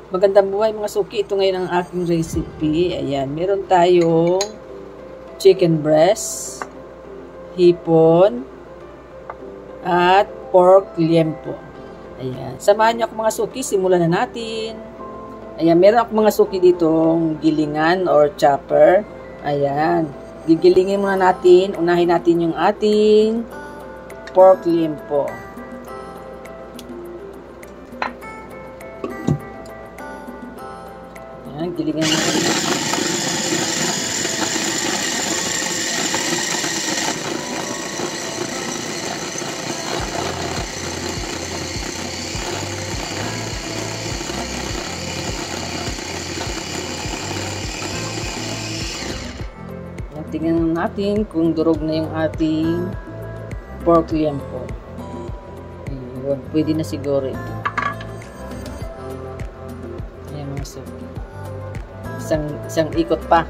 Magandang buhay mga suki. Ito ngayon ang aking recipe. Ayan, meron tayong chicken breast, hipon, at pork liempo. Ayan, samahan niyo ako mga suki. Simulan na natin. Ayan, meron ako mga suki ditong gilingan or chopper. Ayan, gigilingin muna natin. Unahin natin yung ating pork liempo. Ayan, gilingan natin. Ayan, tingnan natin kung durog na yung ating pork liempo. Ayan, pwede na siguro ito. Ayan mga suki. Isang ikot pa.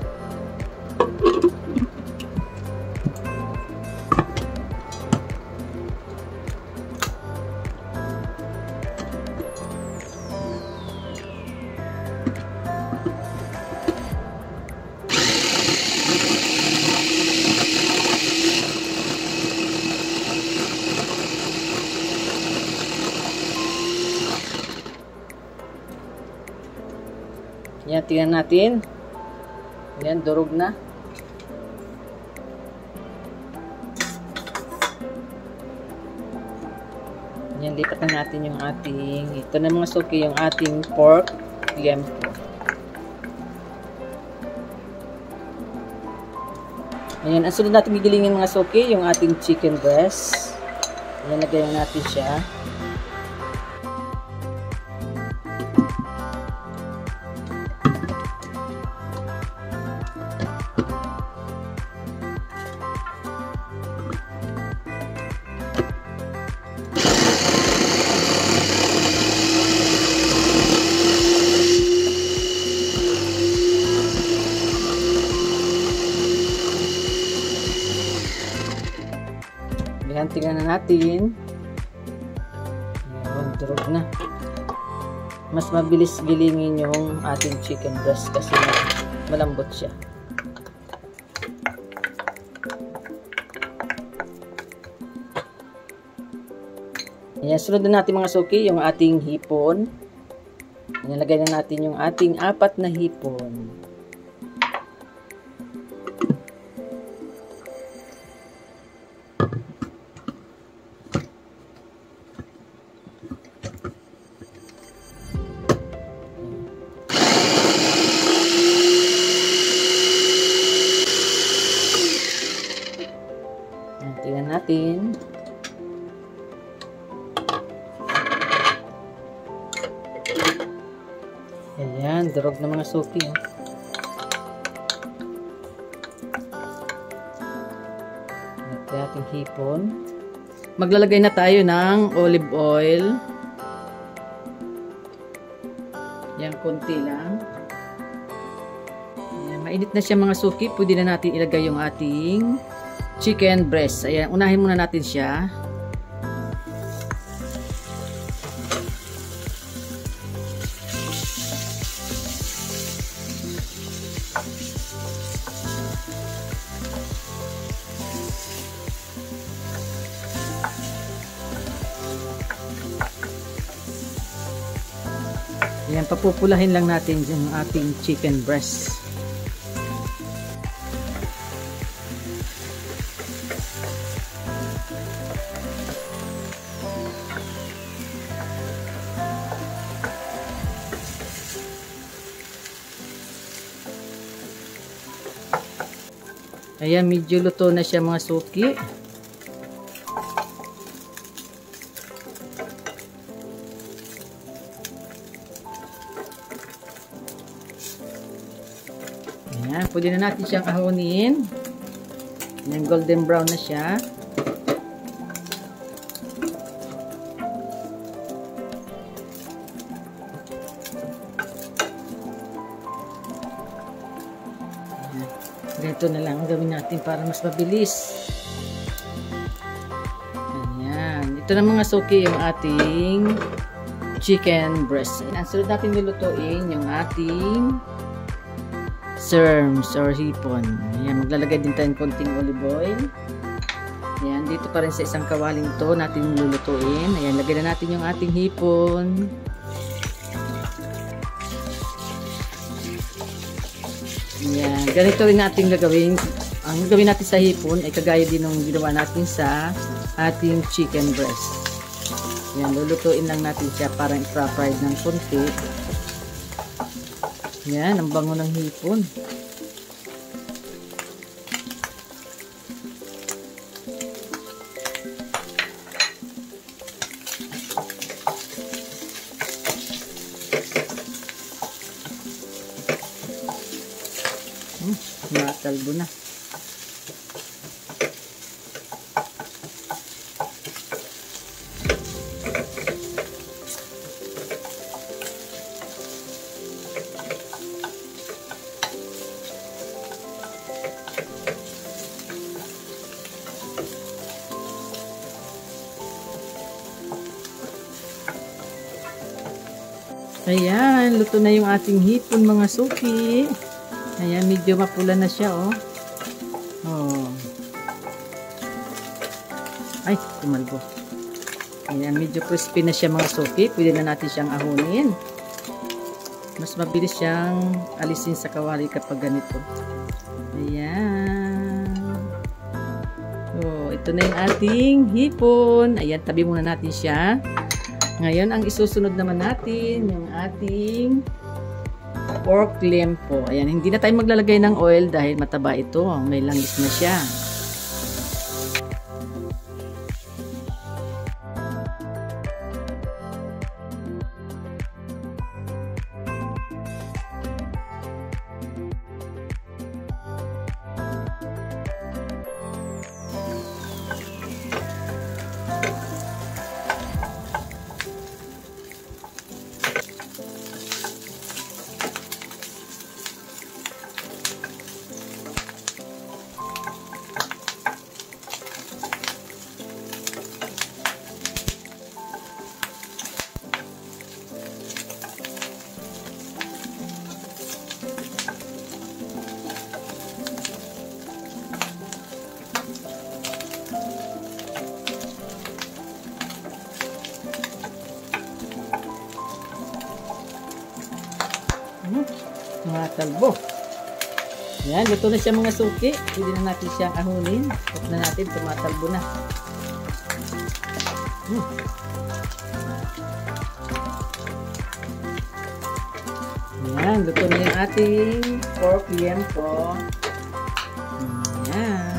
Yan, tingnan natin. Yan, durog na. Yan, lipat na natin yung ating, ito na mga suki, yung ating pork liempo. Ayan, ang sunod natin gigilingin mga suki, yung ating chicken breast. Ayan, lagayan natin siya. Ayan, tingnan na natin. Ayan, durog na. Mas mabilis gilingin yung ating chicken breast kasi malambot siya. Ayan, sunod na natin mga suki, yung ating hipon. Ayan, lagay na natin yung ating 4 na hipon. Tingnan natin. Ayan, durog na mga suki. Ito ating hipon. Maglalagay na tayo ng olive oil. Yan, konti lang. Ayan, mainit na siya mga suki. Pwede na natin ilagay yung ating chicken breast. Ayan, unahin muna natin siya. Ayan, papupulahin lang natin yung ating chicken breast. Ayan, medyo luto na siya mga suki. Ayan, pwede na natin siyang ahunin. Ayan, golden brown na siya. Ganito na lang ang gawin natin para mas mabilis. Ayan. Ito na mga suki yung ating chicken breast. Ang sunod natin lulutuin yung ating serms or hipon. Ayan, maglalagay din tayong konting olive oil. Ayan, dito pa rin sa isang kawaling to natin lulutuin. Ayan, lagay na natin yung ating hipon. Ayan, ganito rin natin gagawin. Ang gagawin natin sa hipon ay kagaya din ng ginawa natin sa ating chicken breast. Ayan, lulutuin lang natin siya parang i-fried ng konti. Ayan, ang bango ng hipon. Matalbo na. Ayan, luto na yung ating hipon mga suki. Ayan, medyo mapula na siya, oh. Oh. Ay, tumalbo. Ayan, medyo crispy na siya mga suki. Pwede na natin siyang ahunin. Mas mabilis siyang alisin sa kawali kapag ganito. Ayan. Oh, ito na yung ating hipon. Ayan, tabi muna natin siya. Ngayon, ang isusunod naman natin, yung ating pork lempo. Ayan, hindi na tayo maglalagay ng oil dahil mataba ito. May langis na siya. Mga talbo. Ayan, luto na siya mga suki. Pwede na natin siyang ahunin. Huwag na natin, tumatalbo na. Ayan, luto na yung ating pork lempo. Ayan.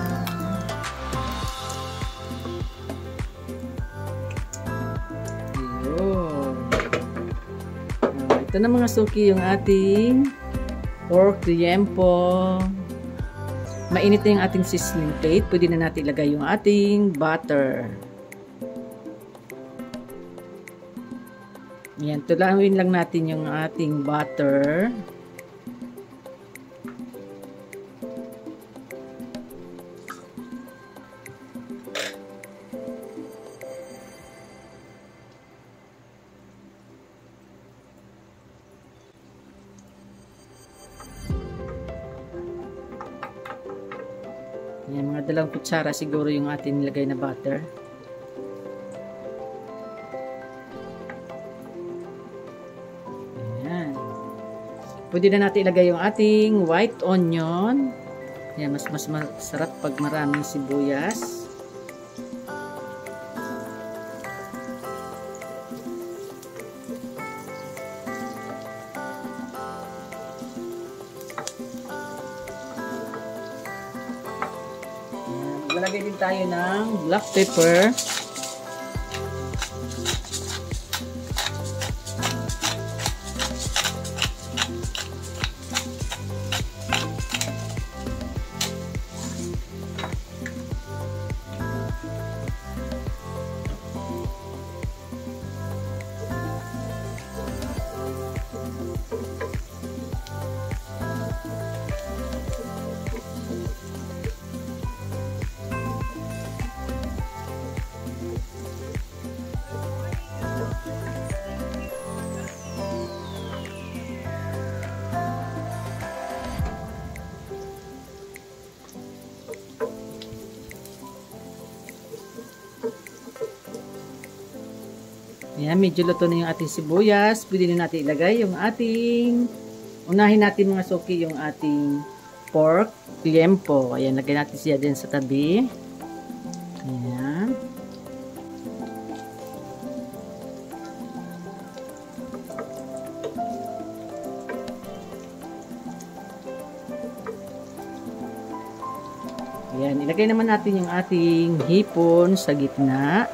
Ito na mga suki yung ating pork liempo. Mainit na yung ating sizzling plate. Pwede na natin ilagay yung ating butter. Yan, tulawin lang natin yung ating butter. Yan, mga 2 kutsara siguro yung ating nilagay na butter. Ayan. Pwede na natin ilagay yung ating white onion. Yan, mas masarap pag maraming sibuyas. Lalagay din tayo ng black pepper. Ayan, medyo luto na yung ating sibuyas. Pwede na natin ilagay yung ating, unahin natin mga suki yung ating pork liempo. Ayan, lagay natin siya din sa tabi. Ayan. Ayan, ilagay naman natin yung ating hipon sa gitna.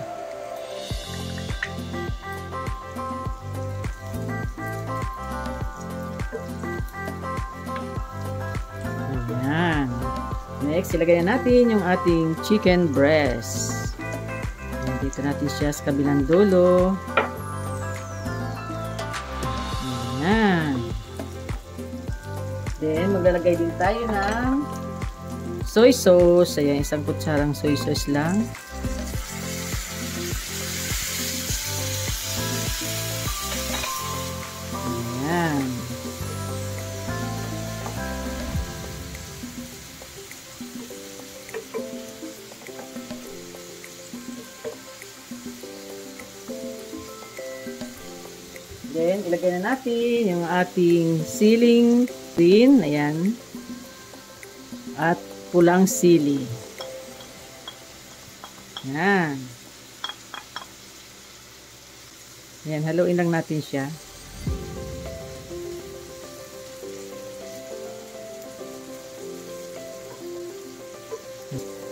Ayan. Next, ilagay na natin yung ating chicken breast. Ayan, dito natin siya sa kabilang dulo. Ayan. Then, maglalagay din tayo ng soy sauce. Ayan, isang kutsarang soy sauce lang. Ayan. Then, ilagay na natin yung ating siling green. Ayan. At pulang sili. Ayan. Ayan, haluin lang natin siya.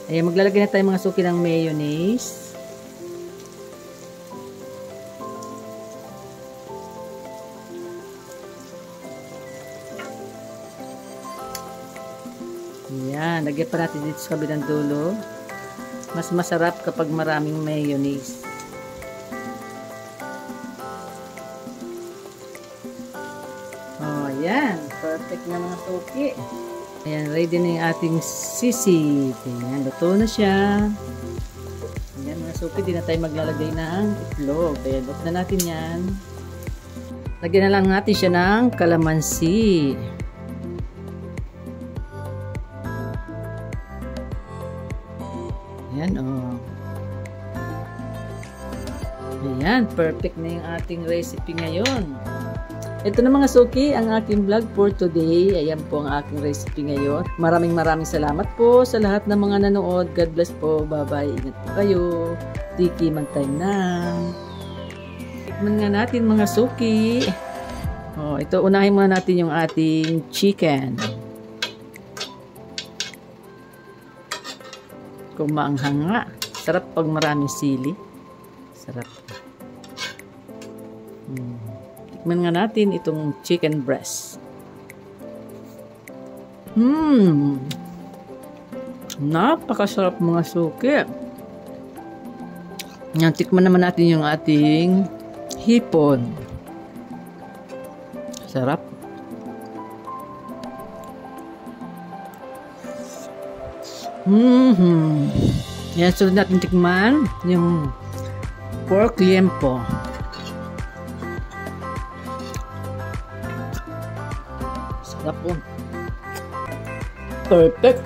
Ayan, maglalagay na tayo mga suki ng mayonnaise. Ayan, lagyan pa natin dito sa kabilang dulo. Mas masarap kapag maraming mayonnaise. Oh, ayan. Perfect na mga suki. Ayan, ready na yung ating sisig. Ayan, luto na siya. Ayan mga suki, di na tayo maglalagay ng itlog. Ayan, luto na natin yan. Lagyan na lang natin siya ng kalamansi. Ayan, oh. Ayan, perfect na yung ating recipe ngayon. Ito na mga suki, ang aking vlog for today. Ayan po ang aking recipe ngayon. Maraming salamat po sa lahat ng mga nanood. God bless po. Bye-bye. Ingat po kayo. Tiki, mag-time na. Tikman nga natin mga suki. Oh, ito, unahin muna natin yung ating chicken. Kumaanghang nga. Sarap pag maraming sili. Sarap. Tikman nga natin itong chicken breast. Napakasarap mga suki. Yan, tikman naman natin yung ating hipon. Sarap. Yan, sunod natin tikman yung pork liempo. Sarap po. Perfect.